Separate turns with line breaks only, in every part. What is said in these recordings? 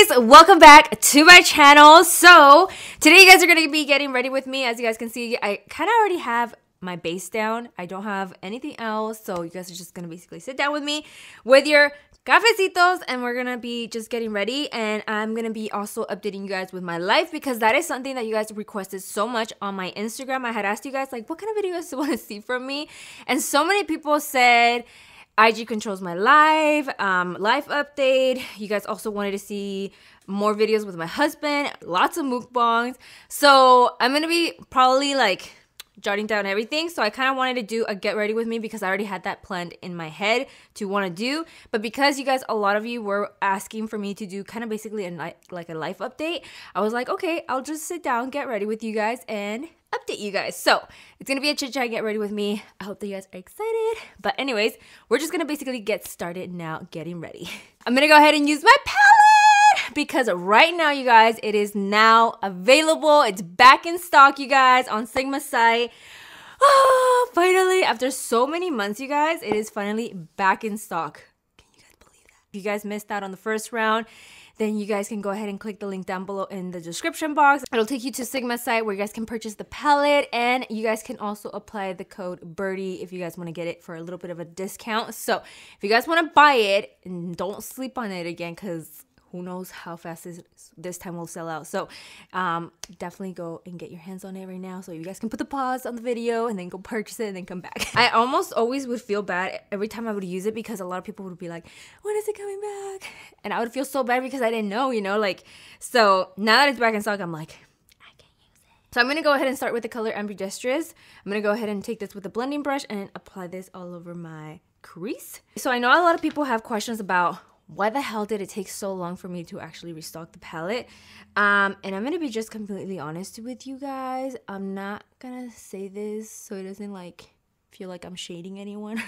beauties, welcome back to my channel. So today you guys are going to be getting ready with me. As you guys can see, I kind of already have my base down. I don't have anything else, so you guys are just going to basically sit down with me with your cafecitos, and we're going to be just getting ready. And I'm going to be also updating you guys with my life, because that is something that you guys requested so much on my Instagram. I had asked you guys, like, what kind of videos do you want to see from me? And so many people said IG controls my life, life update. You guys also wanted to see more videos with my husband, lots of mukbangs. So I'm gonna be probably like jotting down everything. So I kind of wanted to do a get ready with me, because I already had that planned in my head to want to do. But because you guys, a lot of you were asking for me to do kind of basically like a life update, I was like, okay, I'll just sit down, get ready with you guys, and update you guys. So it's gonna be a chit chat, get ready with me. I hope that you guys are excited. But anyways, we're just gonna basically get started now, getting ready. I'm gonna go ahead and use my palette, because right now, you guys, it is now available. It's back in stock, you guys, on Sigma site. Oh, finally, after so many months, you guys, it is finally back in stock. Can you guys believe that? If you guys missed out on the first round, then you guys can go ahead and click the link down below in the description box. It'll take you to Sigma site where you guys can purchase the palette, and you guys can also apply the code BIRDY if you guys want to get it for a little bit of a discount. So if you guys want to buy it, and don't sleep on it again, because who knows how fast this time will sell out. So definitely go and get your hands on it right now, so you guys can put the pause on the video and then go purchase it and then come back. I almost always would feel bad every time I would use it, because a lot of people would be like, when is it coming back? And I would feel so bad because I didn't know, you know, like. So now that it's back in stock, I'm like, I can use it. So I'm gonna go ahead and start with the color Ambidextrous. I'm gonna go ahead and take this with a blending brush and apply this all over my crease. So I know a lot of people have questions about why the hell did it take so long for me to actually restock the palette. And I'm gonna be just completely honest with you guys. I'm not gonna say this so it doesn't like feel like I'm shading anyone.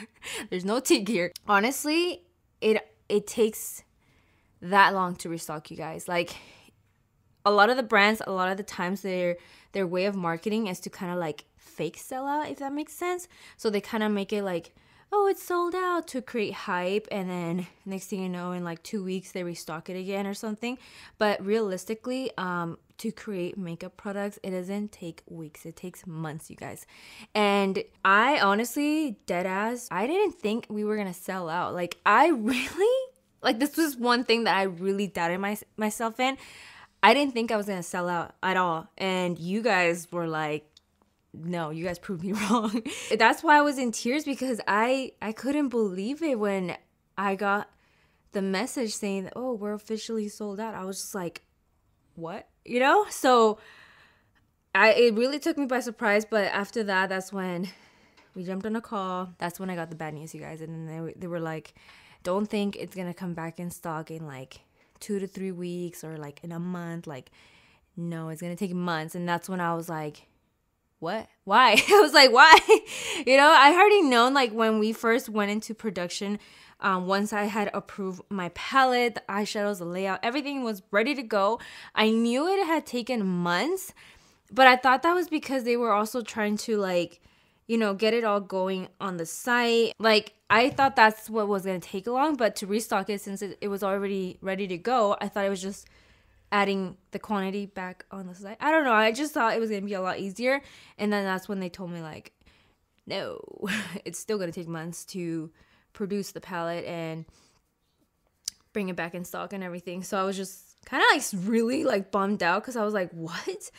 There's no tig here. Honestly, it takes that long to restock, you guys. Like, a lot of the brands, a lot of the times their way of marketing is to kind of like fake sell out, if that makes sense. So they kind of make it like, oh, it's sold out, to create hype, and then next thing you know, in like 2 weeks they restock it again or something. But realistically, to create makeup products, it doesn't take weeks, it takes months, you guys. And I honestly, deadass, I didn't think we were gonna sell out. Like, I really, like, this was one thing that I really doubted myself in. I didn't think I was gonna sell out at all, and you guys were like, no, you guys proved me wrong. That's why I was in tears, because I couldn't believe it when I got the message saying, oh, we're officially sold out. I was just like, what? You know? So it really took me by surprise. But after that, that's when we jumped on a call. That's when I got the bad news, you guys. And then they were like, don't think it's gonna come back in stock in like 2 to 3 weeks or like in a month. Like, no, it's gonna take months. And that's when I was like, what? Why? I was like, why? You know, I already known, like, when we first went into production, once I had approved my palette, the eyeshadows, the layout, everything was ready to go. I knew it had taken months, but I thought that was because they were also trying to, like, you know, get it all going on the site. Like, I thought that's what was going to take long, but to restock it, since it was already ready to go, I thought it was just adding the quantity back on the site. I don't know. I just thought it was going to be a lot easier. And then that's when they told me, like, no, it's still going to take months to produce the palette and bring it back in stock and everything. So I was just kind of like really like bummed out, because I was like, what?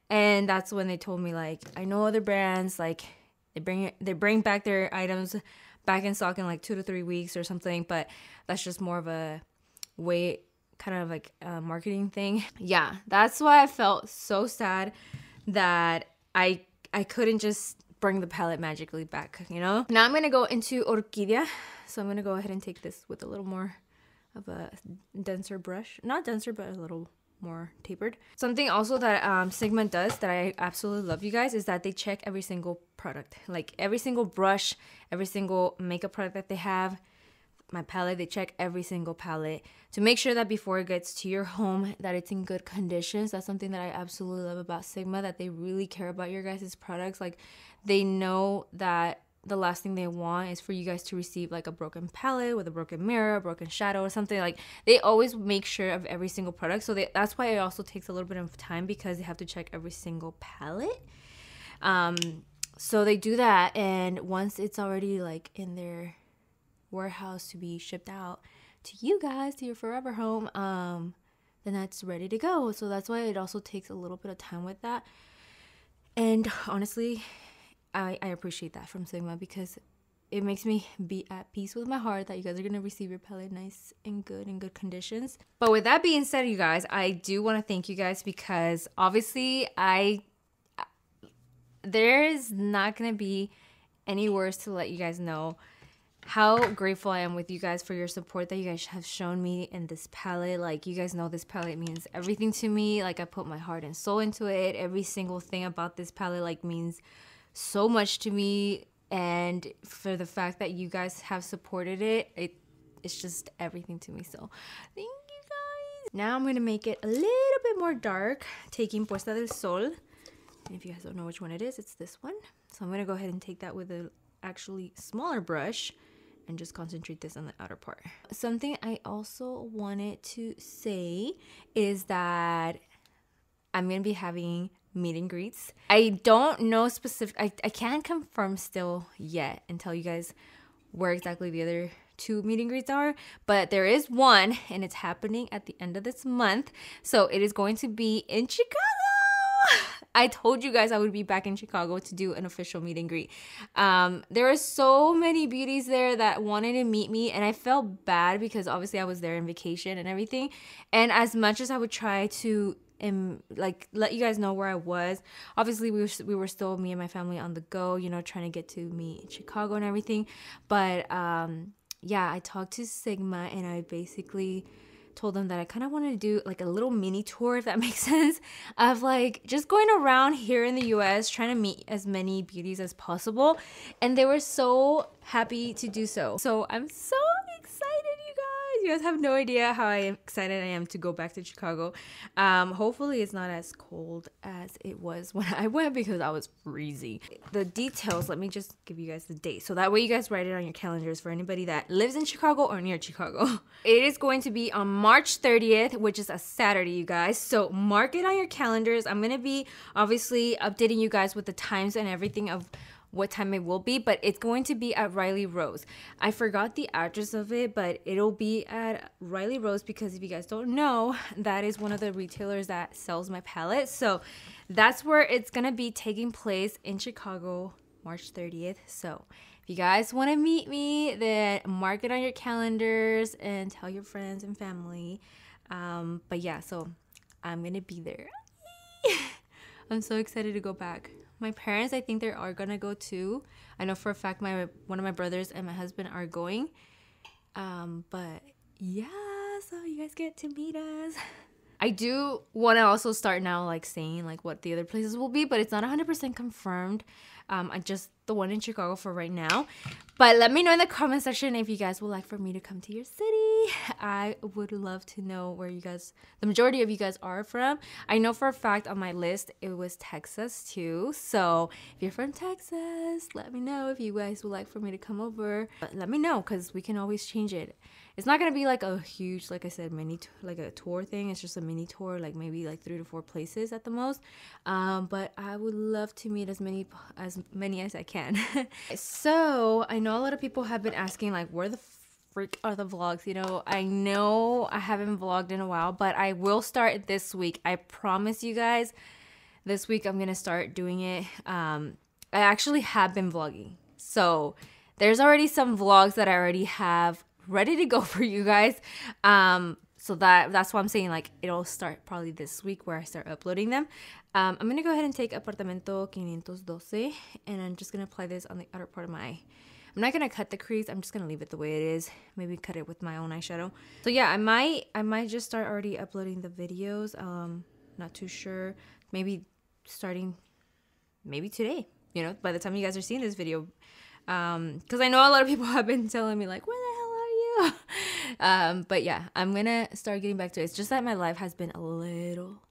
And that's when they told me, like, I know other brands, like, they bring back their items back in stock in like 2 to 3 weeks or something. But that's just more of a way, kind of like a marketing thing. Yeah, that's why I felt so sad that I couldn't just bring the palette magically back, you know? Now I'm gonna go into Orquídea. So I'm gonna go ahead and take this with a little more of a denser brush. Not denser, but a little more tapered. Something also that Sigma does that I absolutely love, you guys, is that they check every single product. Like, every single brush, every single makeup product that they have, my palette, they check every single palette to make sure that before it gets to your home, that it's in good conditions. That's something that I absolutely love about Sigma, that they really care about your guys' products. Like, they know that the last thing they want is for you guys to receive like a broken palette with a broken mirror, a broken shadow or something. Like they always make sure of every single product, so that's why it also takes a little bit of time, because they have to check every single palette. So they do that, and once it's already like in their warehouse to be shipped out to you guys, to your forever home, then that's ready to go. So that's why it also takes a little bit of time with that. And honestly, I appreciate that from Sigma, because it makes me be at peace with my heart that you guys are going to receive your palette nice and good, in good conditions. But with that being said, you guys, I do want to thank you guys, because obviously there is not going to be any words to let you guys know how grateful I am with you guys for your support that you guys have shown me in this palette. Like, you guys know this palette means everything to me. Like, I put my heart and soul into it. Every single thing about this palette like means so much to me, and for the fact that you guys have supported it's just everything to me. So thank you guys. Now I'm gonna make it a little bit more dark, taking Puesta del Sol. And if you guys don't know which one it is, it's this one. So I'm gonna go ahead and take that with a actually smaller brush and just concentrate this on the outer part. Something I also wanted to say is that I'm gonna be having meet and greets. I don't know specific, I can't confirm still yet and tell you guys where exactly the other 2 meet and greets are, but there is one, and it's happening at the end of this month. So it is going to be in Chicago. I told you guys I would be back in Chicago to do an official meet and greet. There are so many beauties there that wanted to meet me, and I felt bad because obviously I was there on vacation and everything. And as much as I would try to like let you guys know where I was, obviously we were still, me and my family, on the go, you know, trying to get to meet in Chicago and everything. But yeah, I talked to Sigma, and I basically told them that I kind of wanted to do like a little mini tour, if that makes sense, of like just going around here in the US trying to meet as many beauties as possible, and they were so happy to do so. So I'm so excited, you guys. You guys have no idea how excited I am to go back to Chicago. Hopefully it's not as cold as it was when I went, because I was freezing. The details, let me just give you guys the date, so that way you guys write it on your calendars for anybody that lives in Chicago or near Chicago. It is going to be on March 30th, which is a Saturday, you guys. So mark it on your calendars. I'm going to be obviously updating you guys with the times and everything of what time it will be, but it's going to be at Riley Rose. I forgot the address of it, but it'll be at Riley Rose, because if you guys don't know, that is one of the retailers that sells my palette. So that's where it's gonna be taking place in Chicago, March 30th. So if you guys want to meet me, then mark it on your calendars and tell your friends and family. But yeah, so I'm gonna be there. I'm so excited to go back. My parents, I think they are gonna go too. I know for a fact one of my brothers and my husband are going. But yeah, so you guys get to meet us. I do want to also start now like saying like what the other places will be, but it's not 100% confirmed. I just the one in Chicago for right now. But let me know in the comment section if you guys would like for me to come to your city. I would love to know where you guys, the majority of you guys, are from. I know for a fact on my list it was Texas too. So if you're from Texas, let me know if you guys would like for me to come over. But let me know, because we can always change it. It's not gonna be like a huge, like I said, like a tour thing. It's just a mini tour, like maybe like 3 to 4 places at the most. But I would love to meet as many as I can. So I know a lot of people have been asking like, where the freak are the vlogs? You know I haven't vlogged in a while, but I will start this week. I promise you guys, this week I'm gonna start doing it. I actually have been vlogging, so there's already some vlogs that I already have ready to go for you guys. So that's why I'm saying like it'll start probably this week where I start uploading them. I'm gonna go ahead and take Apartamento 512, and I'm just gonna apply this on the outer part of my eye. I'm not gonna cut the crease. I'm just gonna leave it the way it is. Maybe cut it with my own eyeshadow. So yeah, I might just start already uploading the videos. Not too sure. Maybe starting today. You know, by the time you guys are seeing this video, because I know a lot of people have been telling me like, where the hell are you? But yeah, I'm gonna start getting back to it. It's just that my life has been a little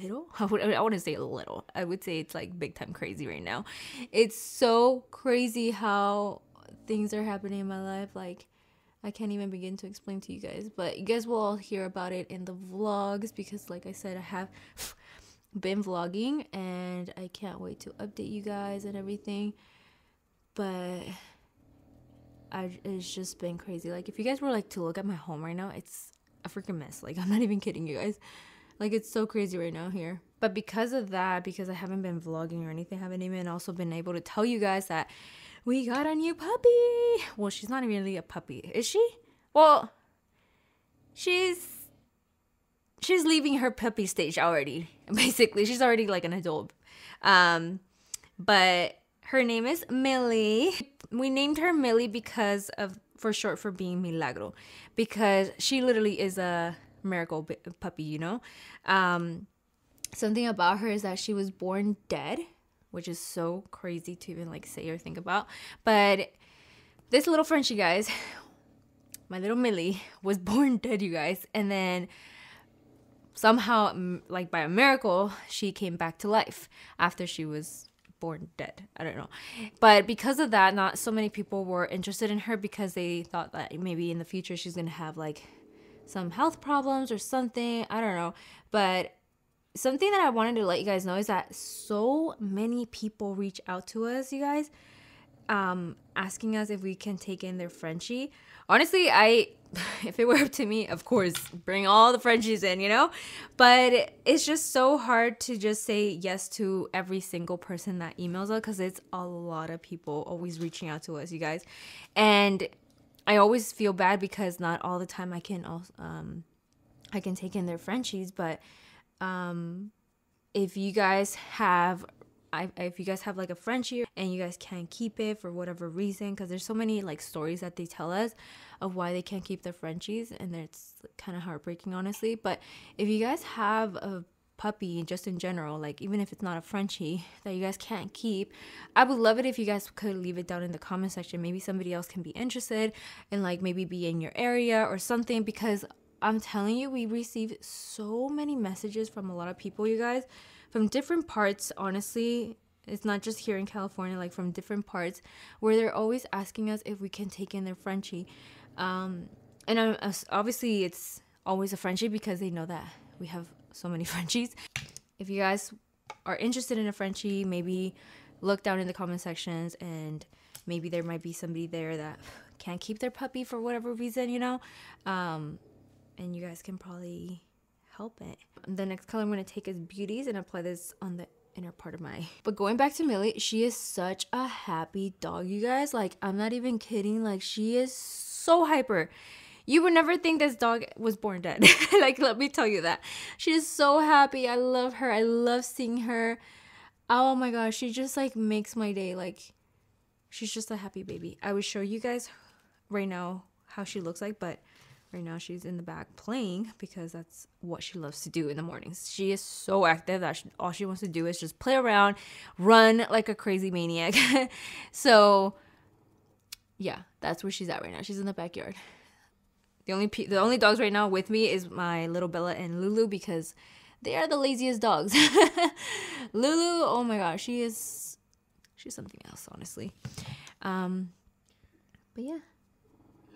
little. I wouldn't say a little. I would say it's like big time crazy right now. It's so crazy how things are happening in my life. Like, I can't even begin to explain to you guys, but you guys will all hear about it in the vlogs because, like I said, I have been vlogging and I can't wait to update you guys and everything. But it's just been crazy. Like, if you guys were like to look at my home right now, it's a freaking mess. Like, I'm not even kidding you guys. Like, it's so crazy right now here. But because of that, because I haven't been vlogging or anything, I haven't even also been able to tell you guys that we got a new puppy. Well, she's not even really a puppy, is she? Well, she's leaving her puppy stage already. Basically, she's already like an adult. But her name is Millie. We named her Millie because of, for short for being Milagro, because she literally is a miracle puppy, you know. Something about her is that she was born dead, which is so crazy to even like say or think about. But this little Frenchie, guys, my little Millie, was born dead, you guys. And then somehow, like by a miracle, she came back to life after she was born dead. I don't know. But because of that, not so many people were interested in her because they thought that maybe in the future she's going to have like some health problems or something. I don't know. But something that I wanted to let you guys know is that so many people reach out to us, you guys, asking us if we can take in their Frenchie. Honestly, if it were up to me, of course, bring all the Frenchies in, you know? But it's just so hard to just say yes to every single person that emails us because it's a lot of people always reaching out to us, you guys. And I always feel bad because not all the time I can take in their Frenchies, but if you guys have like a Frenchie and you guys can't keep it for whatever reason, because there's so many like stories that they tell us of why they can't keep their Frenchies, and it's kind of heartbreaking, honestly. But if you guys have a puppy just in general, like even if it's not a Frenchie that you guys can't keep, I would love it if you guys could leave it down in the comment section. Maybe somebody else can be interested and like maybe be in your area or something, because I'm telling you, we receive so many messages from a lot of people, you guys, from different parts. Honestly, it's not just here in California, like from different parts, where they're always asking us if we can take in their Frenchie. And obviously it's always a Frenchie because they know that we have so many Frenchies. If you guys are interested in a Frenchie, maybe look down in the comment sections, and maybe there might be somebody there that can't keep their puppy for whatever reason, you know. And you guys can probably help it. The next color I'm going to take is Beauties and apply this on the inner part of my... But going back to Millie, she is such a happy dog, you guys. Like, I'm not even kidding. Like, she is so hyper. You would never think this dog was born dead. Like, let me tell you that. She is so happy. I love her. I love seeing her. Oh my gosh, she just like makes my day. Like, she's just a happy baby. I would show you guys right now how she looks like, but right now she's in the back playing because that's what she loves to do in the mornings. She is so active that all she wants to do is just play around, run like a crazy maniac. So yeah, that's where she's at right now. She's in the backyard. The only dogs right now with me is my little Bella and Lulu, because they are the laziest dogs. Lulu, oh my gosh, she's something else, honestly. But yeah.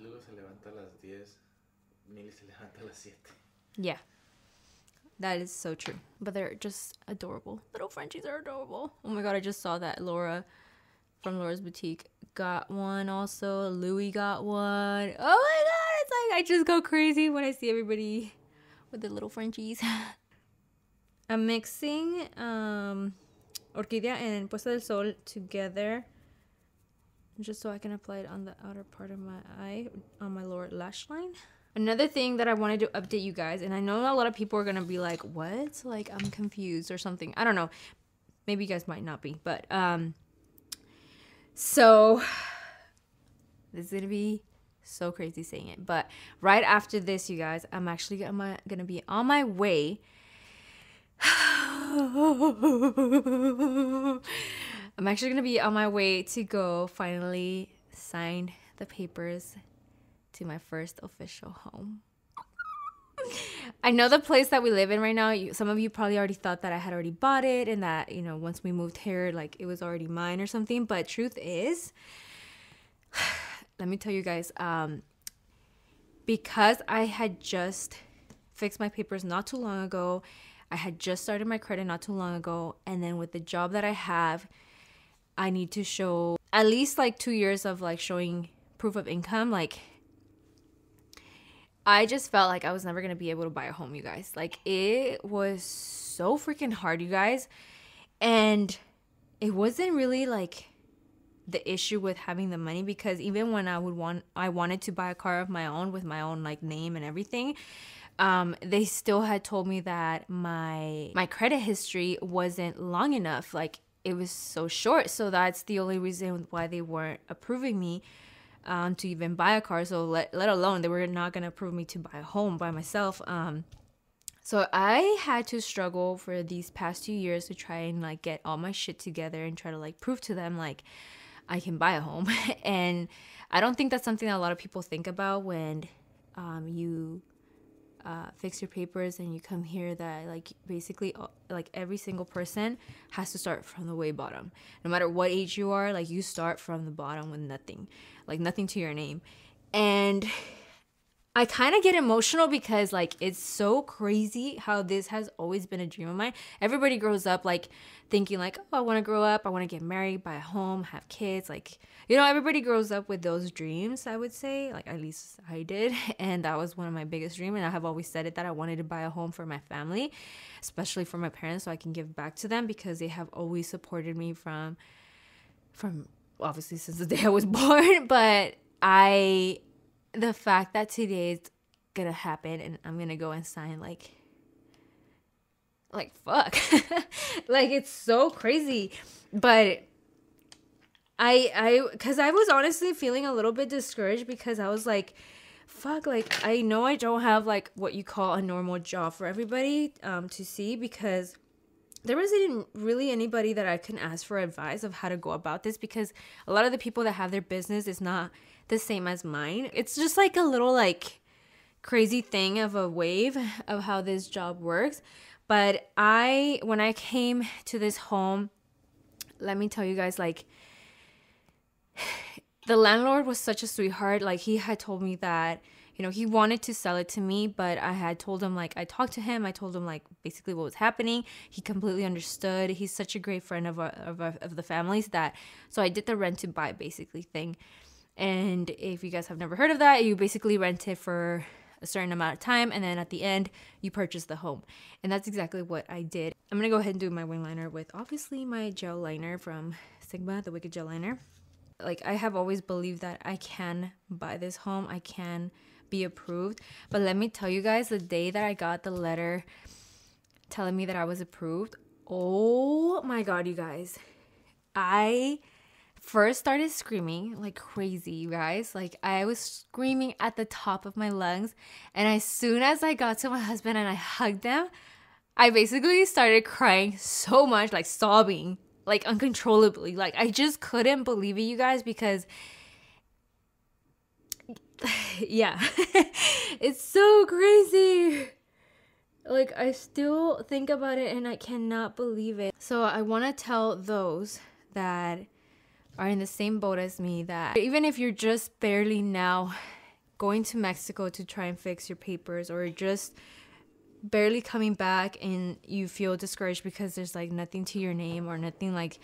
Lulu se levanta a las 10. Millie se levanta a las 7.
Yeah, that is so true. But they're just adorable. Little Frenchies are adorable. Oh my god, I just saw that Laura from Laura's Boutique got one also. Louie got one. Oh my god, it's like I just go crazy when I see everybody with the little Frenchies. I'm mixing Orquídea and Puesta del Sol together just so I can apply it on the outer part of my eye, on my lower lash line. Another thing that I wanted to update you guys, and I know a lot of people are going to be like, what? Like, I'm confused or something. I don't know. Maybe you guys might not be, but, so this is going to be so crazy saying it, but right after this, you guys, I'm actually going to be on my way. I'm actually going to be on my way to go finally sign the papers to my first official home. I know the place that we live in right now, some of you probably already thought that I had already bought it and that, you know, once we moved here, like it was already mine or something. But truth is, let me tell you guys, because I had just fixed my papers not too long ago, I had just started my credit not too long ago, and then with the job that I have, I need to show at least like 2 years of like showing proof of income. Like, I just felt like I was never going to be able to buy a home, you guys. Like, it was so freaking hard, you guys. And it wasn't really like the issue with having the money, because even when I wanted to buy a car of my own with my own like name and everything, they still had told me that my credit history wasn't long enough. Like, it was so short. So that's the only reason why they weren't approving me to even buy a car. So let alone they were not going to approve me to buy a home by myself. So I had to struggle for these past 2 years to try and like get all my shit together and try to like prove to them like I can buy a home. And I don't think that's something that a lot of people think about when you fix your papers and you come here, that like basically like every single person has to start from the way bottom. No matter what age you are, like you start from the bottom with nothing, like nothing to your name. And I kind of get emotional because like it's so crazy how this has always been a dream of mine. Everybody grows up like thinking like, oh, I want to grow up, I want to get married, buy a home, have kids. Like, you know, everybody grows up with those dreams, I would say. Like, at least I did. And that was one of my biggest dreams. And I have always said it, that I wanted to buy a home for my family, especially for my parents, so I can give back to them, because they have always supported me from obviously since the day I was born. But the fact that today is gonna happen and I'm gonna go and sign, like fuck. Like, it's so crazy. But because I was honestly feeling a little bit discouraged, because I was like, fuck, like I know I don't have like what you call a normal job for everybody to see, because there wasn't really anybody that I can ask for advice of how to go about this, because a lot of the people that have their business is not the same as mine. It's just like a little like crazy thing of a wave of how this job works. But when I came to this home, let me tell you guys, like, the landlord was such a sweetheart. Like, he had told me that, you know, he wanted to sell it to me, but I had told him, like, I talked to him. I told him, like, basically what was happening. He completely understood. He's such a great friend of the families that, so I did the rent to buy basically thing. And if you guys have never heard of that, you basically rent it for a certain amount of time, and then at the end, you purchase the home. And that's exactly what I did. I'm going to go ahead and do my wing liner with, obviously, my gel liner from Sigma, the Wicked Gel Liner. Like, I have always believed that I can buy this home. I can be approved. But let me tell you guys, the day that I got the letter telling me that I was approved, oh my God, you guys. I first started screaming like crazy, you guys. Like, I was screaming at the top of my lungs. And as soon as I got to my husband and I hugged him, I basically started crying so much, like sobbing, like uncontrollably. Like, I just couldn't believe it, you guys, because yeah, it's so crazy. Like, I still think about it and I cannot believe it. So I want to tell those that are in the same boat as me that even if you're just barely now going to Mexico to try and fix your papers, or just barely coming back and you feel discouraged because there's like nothing to your name or nothing, like,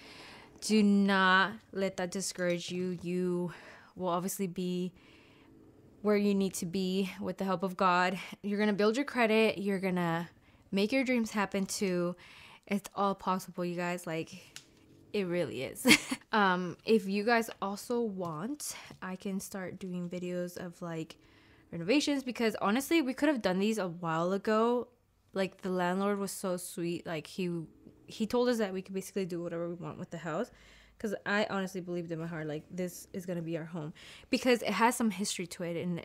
do not let that discourage you. You will obviously be where you need to be with the help of God. You're gonna build your credit, you're gonna make your dreams happen too. It's all possible, you guys. Like, it really is. If you guys also want, I can start doing videos of like renovations, because honestly, we could have done these a while ago. Like, the landlord was so sweet. Like, he told us that we could basically do whatever we want with the house, because I honestly believed in my heart, like, this is gonna be our home, because it has some history to it. And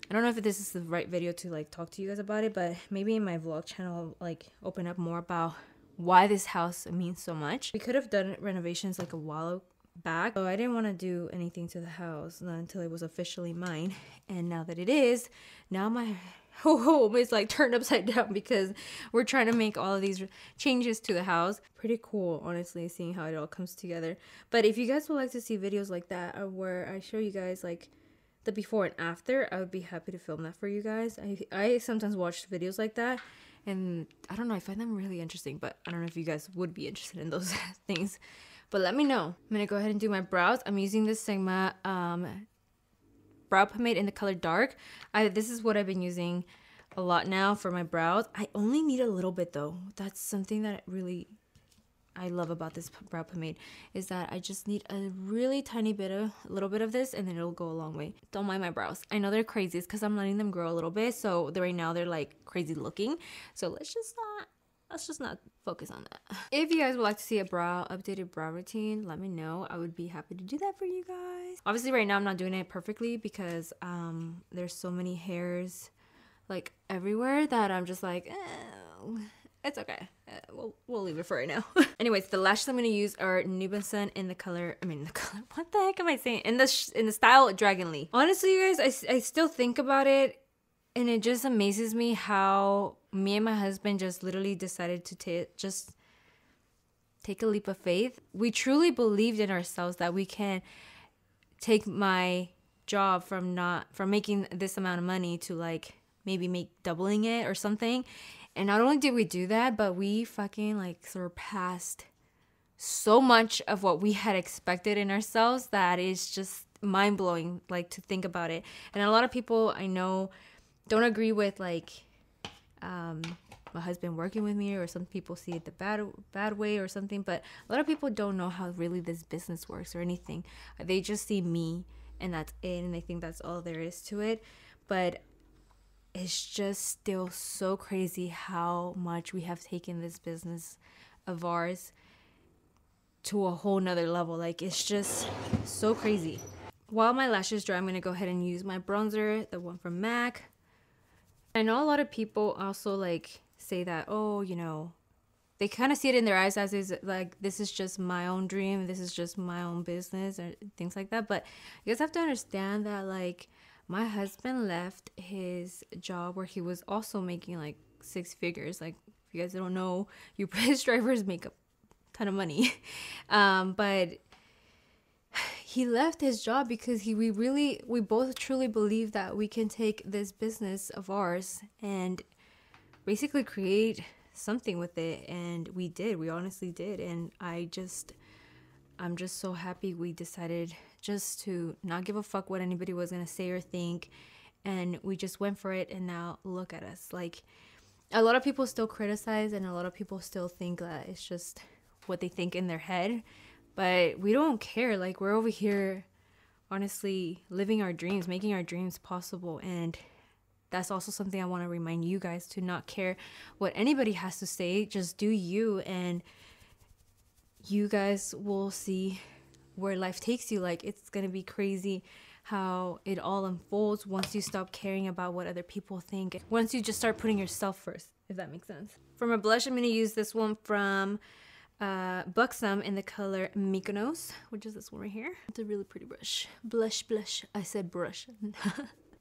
I don't know if this is the right video to like talk to you guys about it, but maybe in my vlog channel I'll like open up more about why this house means so much. We could have done renovations like a while back, so I didn't want to do anything to the house, not until it was officially mine. And now that it is, now my home is like turned upside down because we're trying to make all of these changes to the house. Pretty cool, honestly, seeing how it all comes together. But if you guys would like to see videos like that where I show you guys like the before and after, I would be happy to film that for you guys. I sometimes watch videos like that, and I don't know, I find them really interesting, but I don't know if you guys would be interested in those things. But let me know. I'm gonna go ahead and do my brows. I'm using this Sigma brow pomade in the color dark. This is what I've been using a lot now for my brows. I only need a little bit though. That's something that really I love about this brow pomade, is that I just need a really tiny bit of, a little bit of this, and then it'll go a long way. Don't mind my brows. I know they're crazy. It's because I'm letting them grow a little bit. So right now they're like crazy looking. So let's just not focus on that. If you guys would like to see a updated brow routine, let me know. I would be happy to do that for you guys. Obviously right now I'm not doing it perfectly because there's so many hairs like everywhere that I'm just like, it's okay. We'll leave it for right now. Anyways, the lashes I'm gonna use are Nubanson in the color. What the heck am I saying? In the style Dragon Lee. Honestly, you guys, I still think about it, and it just amazes me how me and my husband just literally decided to just take a leap of faith. We truly believed in ourselves that we can take my job from making this amount of money to like maybe doubling it or something. And not only did we do that, but we fucking like surpassed so much of what we had expected in ourselves that is just mind-blowing, like, to think about it. And a lot of people I know don't agree with like my husband working with me, or some people see it the bad way or something, but a lot of people don't know how really this business works or anything. They just see me and that's it, and they think that's all there is to it. But it's just still so crazy how much we have taken this business of ours to a whole nother level. Like, it's just so crazy. While my lashes dry, I'm going to go ahead and use my bronzer, the one from MAC. I know a lot of people also like say that, oh, you know, they kind of see it in their eyes as is like, this is just my own dream, this is just my own business, or things like that. But you guys have to understand that, like, my husband left his job where he was also making like 6 figures. Like, if you guys don't know, UPS drivers make a ton of money. But he left his job because we both truly believe that we can take this business of ours and basically create something with it. And we honestly did. And I'm just so happy we decided just to not give a fuck what anybody was gonna say or think, and we just went for it. And now look at us. Like, a lot of people still criticize, and a lot of people still think that it's just what they think in their head, but we don't care. Like, we're over here honestly living our dreams, making our dreams possible. And that's also something I want to remind you guys, to not care what anybody has to say. Just do you, and you guys will see where life takes you. Like, it's gonna be crazy how it all unfolds once you stop caring about what other people think, once you just start putting yourself first, if that makes sense. For my blush, I'm gonna use this one from Buxom in the color Mykonos, which is this one right here. It's a really pretty brush. Blush. I said brush.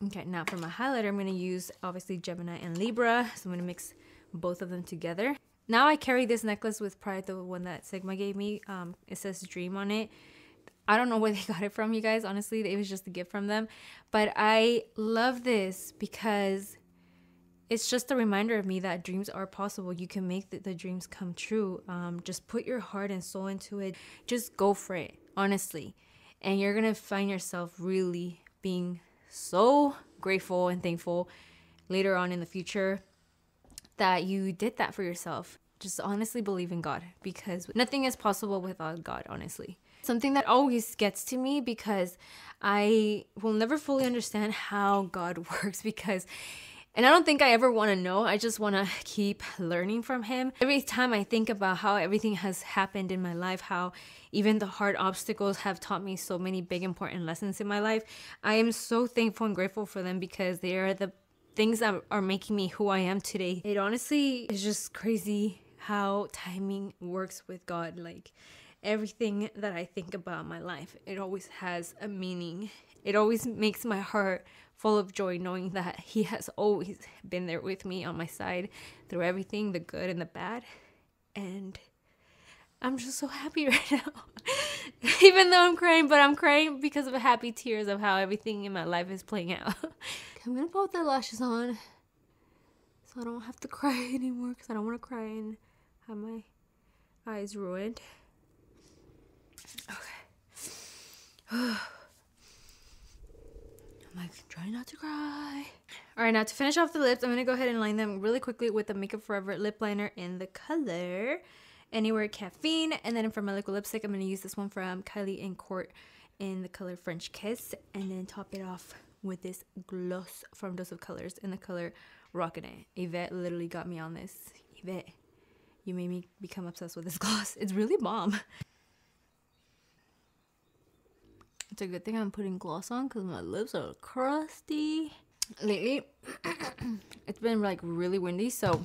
Okay, now for my highlighter, I'm gonna use obviously Gemini and Libra, so I'm gonna mix both of them together. Now I carry this necklace with pride, the one that Sigma gave me. It says Dream on it. I don't know where they got it from, you guys. Honestly, it was just a gift from them. But I love this because it's just a reminder of me that dreams are possible. You can make the dreams come true. Just put your heart and soul into it. Just go for it, honestly. And you're going to find yourself really being so grateful and thankful later on in the future that you did that for yourself. Just honestly believe in God, because nothing is possible without God, honestly. Something that always gets to me, because I will never fully understand how God works, and I don't think I ever want to know. I just want to keep learning from him. Every time I think about how everything has happened in my life, how even the hard obstacles have taught me so many big important lessons in my life, I am so thankful and grateful for them, because they are the things that are making me who I am today. It honestly is just crazy how timing works with God. Like, everything that I think about my life, it always has a meaning. It always makes my heart full of joy knowing that he has always been there with me on my side through everything, the good and the bad. And I'm just so happy right now. Even though I'm crying, but I'm crying because of happy tears of how everything in my life is playing out. I'm gonna put the lashes on so I don't have to cry anymore, because I don't want to cry and have my eyes ruined. Okay. I'm like, try not to cry. Alright, now to finish off the lips, I'm going to go ahead and line them really quickly with the Makeup Forever lip liner in the color Anywhere Caffeine. And then for my liquid lipstick, I'm going to use this one from Kylie and Kourt in the color French Kiss. And then top it off with this gloss from Dose of Colors in the color Rockin. Yvette literally got me on this. Yvette, you made me become obsessed with this gloss. It's really bomb. It's a good thing I'm putting gloss on because my lips are crusty. Lately, it's been like really windy, so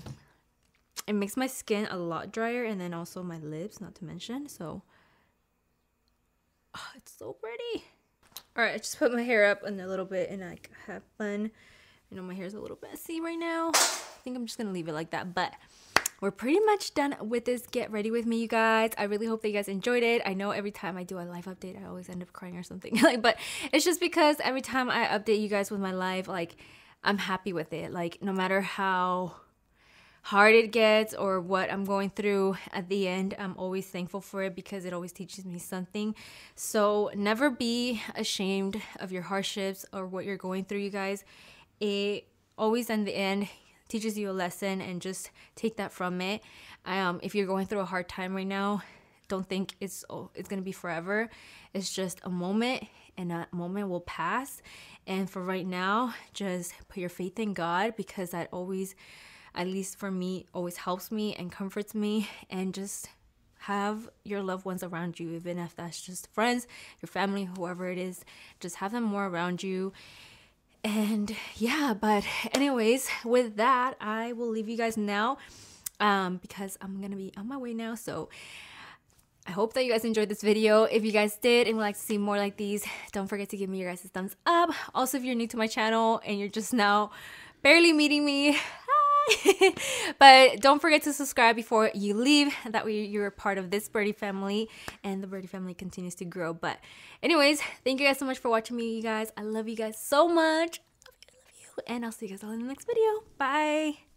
it makes my skin a lot drier, and then also my lips, not to mention. So, oh, it's so pretty. Alright, I just put my hair up in a little bit and I have fun. I know my hair is a little messy right now. I think I'm just going to leave it like that, but we're pretty much done with this Get Ready With Me, you guys. I really hope that you guys enjoyed it. I know every time I do a live update, I always end up crying or something. But it's just because every time I update you guys with my live, like, I'm happy with it. Like, no matter how hard it gets or what I'm going through at the end, I'm always thankful for it because it always teaches me something. So never be ashamed of your hardships or what you're going through, you guys. It always, in the end, teaches you a lesson, and just take that from it. If you're going through a hard time right now, don't think it's gonna be forever. It's just a moment, and that moment will pass. And for right now, just put your faith in God, because that always, at least for me, always helps me and comforts me. And just have your loved ones around you, even if that's just friends, your family, whoever it is. Just have them more around you. And yeah, but anyways, with that, I will leave you guys now because I'm gonna be on my way now. So I hope that you guys enjoyed this video. If you guys did and would like to see more like these, don't forget to give me your guys' thumbs up. Also, if you're new to my channel and you're just now barely meeting me, hi! But don't forget to subscribe before you leave. That way you're a part of this birdie family, and the birdie family continues to grow. But anyways, thank you guys so much for watching me, you guys. I love you guys so much. I love you, and I'll see you guys all in the next video. Bye!